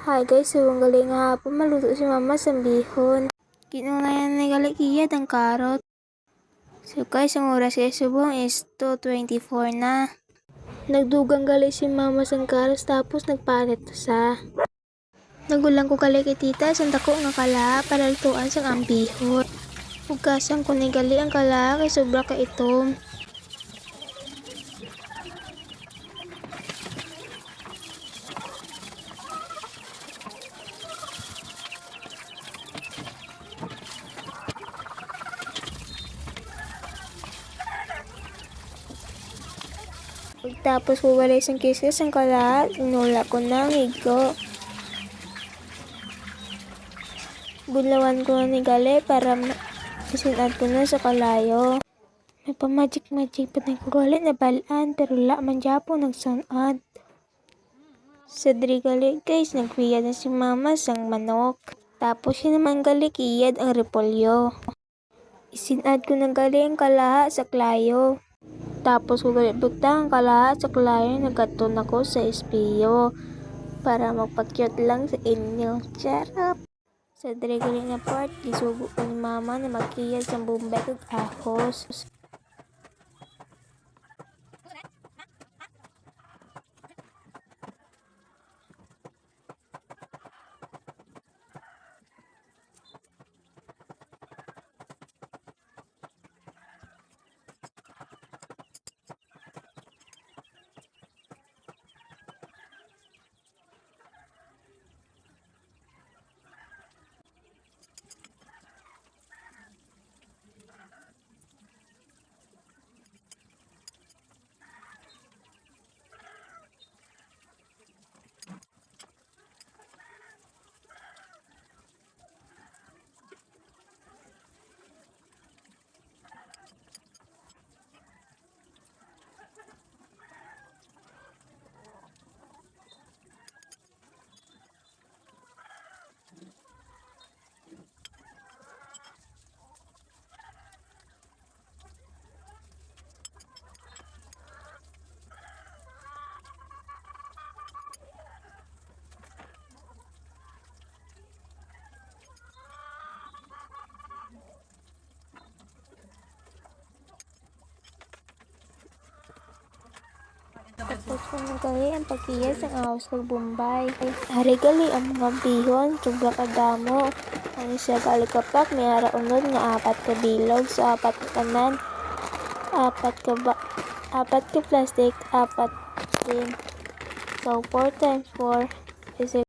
Hi guys, so ang galing nga hapon maluto si mama sa bihon. Kinulayan na galing kiyad ang karot. So guys, ang oras sa subong is 2:24 na. Nagdugang gali si mama sa karos tapos nagpalit sa. Nagulang ko gali kay tita sa dako nga kala para lutuan sang ang bihon. Ugasan ko ni gali ang kala kay sobra ka itom. Pagtapos ko walay sang kisses ang kala, inula ko ng higo. Gulawan ko ni gali para isinad ko na sa kalayo. May pa-magic pa ko gali na balaan pero la man japo nagsanad. Sa diri gali guys, nagwiyad na si mama sang manok. Tapos siya naman gali kiyad ang repolyo. Isinad ko na gali ang kalaha sa klayo. Tapos ko gali butang ang kalaha sa klayo, nagkaton ako sa espiyo para magpa-cute lang sa inyo. Charap! Sa diri gali na part, gisugo ko ni mama na magkiyad sa bombay kag ahos. Tapos ko na gali ang pagkiyad sa ahos kag bombay. Hari gali ang mga bihon, sobra kadamo. Ang isa gali kapak, may ara unod nga 4 ka bilog sa 4 ka kanan. 4 ka plastic, 4 din. So 4 times 4 is